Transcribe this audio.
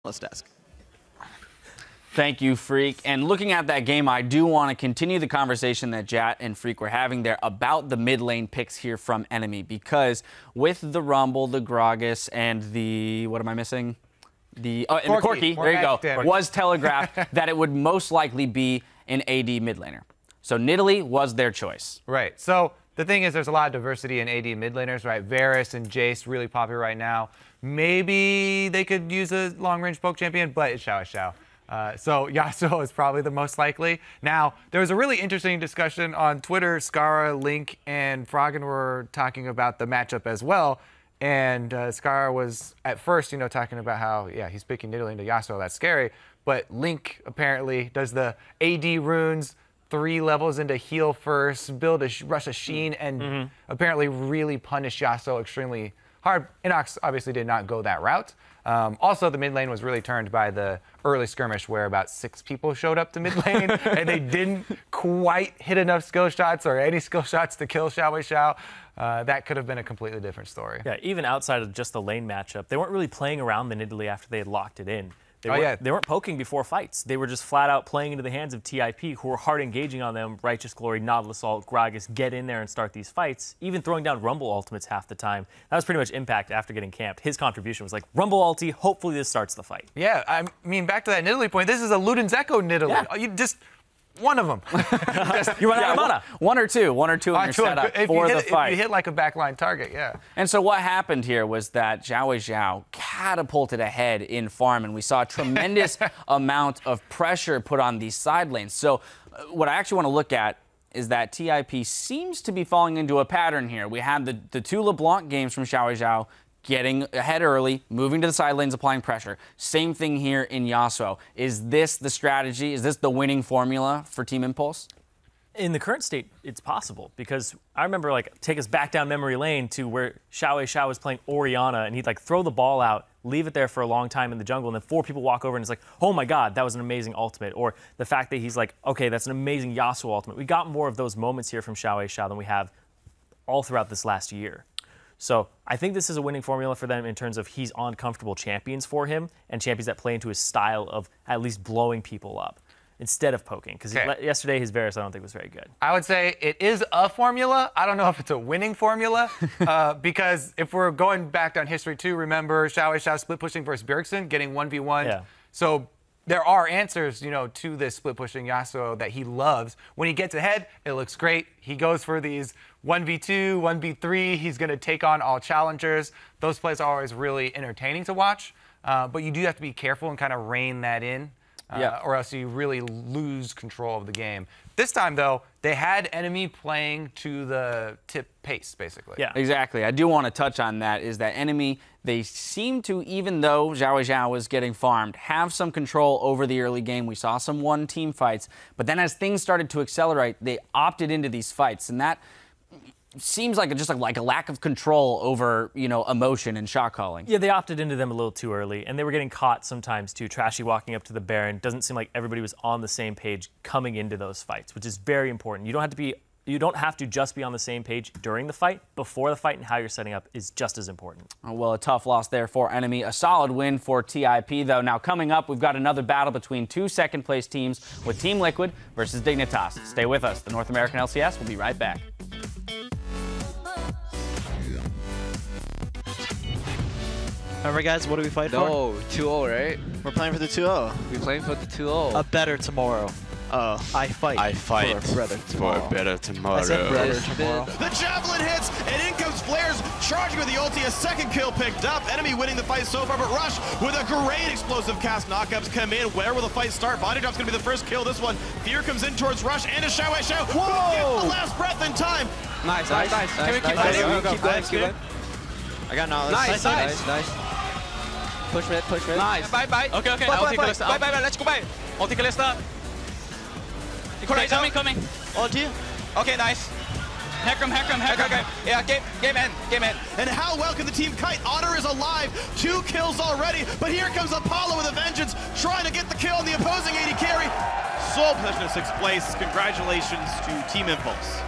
analyst desk. Thank you, Freak. And looking at that game, I do want to continue the conversation that Jat and Freak were having there about the mid lane picks here from Enemy, because with the Rumble, the Gragas, and the, what am I missing? And the Corki, there you go, was telegraphed that it would most likely be an AD mid laner. So Nidalee was their choice. Right. So the thing is, there's a lot of diversity in AD mid laners, right? Varus and Jace really popular right now. Maybe they could use a long-range poke champion, but it's Xiao. So Yasuo is probably the most likely. Now, there was a really interesting discussion on Twitter. Skara, Link, and Froggen were talking about the matchup as well. And Skara was at first, talking about how, yeah, he's picking Nidalee into Yasuo. That's scary. But Link apparently does the AD runes, 3 levels into heal first, build a rush of Sheen, and apparently really punish Yasuo extremely hard. Inox obviously did not go that route. Also, the mid lane was really turned by the early skirmish where about 6 people showed up to mid lane and they didn't quite hit enough skill shots or any skill shots to kill Xiao. That could have been a completely different story. Yeah, even outside of just the lane matchup, they weren't really playing around the Nidalee after they had locked it in. They weren't poking before fights. They were just flat out playing into the hands of TIP, who were hard engaging on them. Righteous Glory, Nautilus Ult, Gragas, get in there and start these fights. Even throwing down Rumble ultimates half the time. That was pretty much Impact after getting camped. His contribution was like, Rumble ulti, hopefully this starts the fight. Yeah, I mean, back to that Nidalee point, this is a Luden's Echo Nidalee. Yeah. You just one of them. You run out of mana. One or two in your setup for the fight. If you hit like a backline target, yeah. And so what happened here was that Xiao catapulted ahead in farm, and we saw a tremendous amount of pressure put on these side lanes. So what I actually want to look at is that TIP seems to be falling into a pattern here. We had the 2 LeBlanc games from Xiao getting ahead early, moving to the side lanes, applying pressure. Same thing here in Yasuo. Is this the strategy? Is this the winning formula for Team Impulse? In the current state, it's possible, because I remember, take us back down memory lane to where Xiao was playing Orianna, and he'd throw the ball out, leave it there for a long time in the jungle, and then 4 people walk over and it's like, oh my god, that was an amazing ultimate. Or the fact that he's like, okay, that's an amazing Yasuo ultimate. We got more of those moments here from Xiao than we have all throughout this last year. So I think this is a winning formula for them in terms of he's on comfortable champions for him and champions that play into his style of at least blowing people up instead of poking. Because yesterday his Varus I don't think was very good. I would say it is a formula. I don't know if it's a winning formula because if we're going back down history too, remember Xiao split pushing versus Bjergsen, getting 1v1. Yeah. So there are answers, to this split pushing Yasuo that he loves. When he gets ahead, it looks great. He goes for these 1v2, 1v3. He's going to take on all challengers. Those plays are always really entertaining to watch. But you do have to be careful and kind of rein that in, or else you really lose control of the game. This time, though, they had Enemy playing to the tip pace, basically. Yeah, exactly. I do want to touch on that, is that Enemy, they seem to, even though Xiao was getting farmed, have some control over the early game. We saw some one-team fights, but then as things started to accelerate, they opted into these fights, and that seems like just like a lack of control over, emotion and shot calling. Yeah, they opted into them a little too early, and they were getting caught sometimes too. Trashy walking up to the Baron. Doesn't seem like everybody was on the same page coming into those fights, which is very important. You don't have to just be on the same page during the fight. Before the fight and how you're setting up is just as important. Well, a tough loss there for Enemy. A solid win for TIP, though. Now, coming up, we've got another battle between 2 second-place teams with Team Liquid versus Dignitas. Stay with us. The North American LCS will be right back. Remember, guys, what do we fight for? No, 2-0, right? We're playing for the 2-0. We're playing for the 2-0. A better tomorrow. I fight for a better tomorrow. For a better tomorrow. I said better tomorrow. The javelin hits, and in comes Flares, charging with the ulti. A second kill picked up. Enemy winning the fight so far, but Rush with a great explosive cast. Knockups come in. Where will the fight start? Body drop's gonna be the first kill. This one. Fear comes in towards Rush and a Xiao. Whoa! Gets the last breath in time. Nice. Can we keep going? I got knowledge. Nice. Push mid. Nice. Bye. Okay. I'll take Kalista. Bye. Let's go bye. Ulti Kalista. Coming. Ulti. Okay, nice. Heckram. Okay. Yeah, game in. And how well can the team kite? Otter is alive. 2 kills already, but here comes Apollo with a vengeance, trying to get the kill on the opposing AD carry. Sole possession of 6th place. Congratulations to Team Impulse.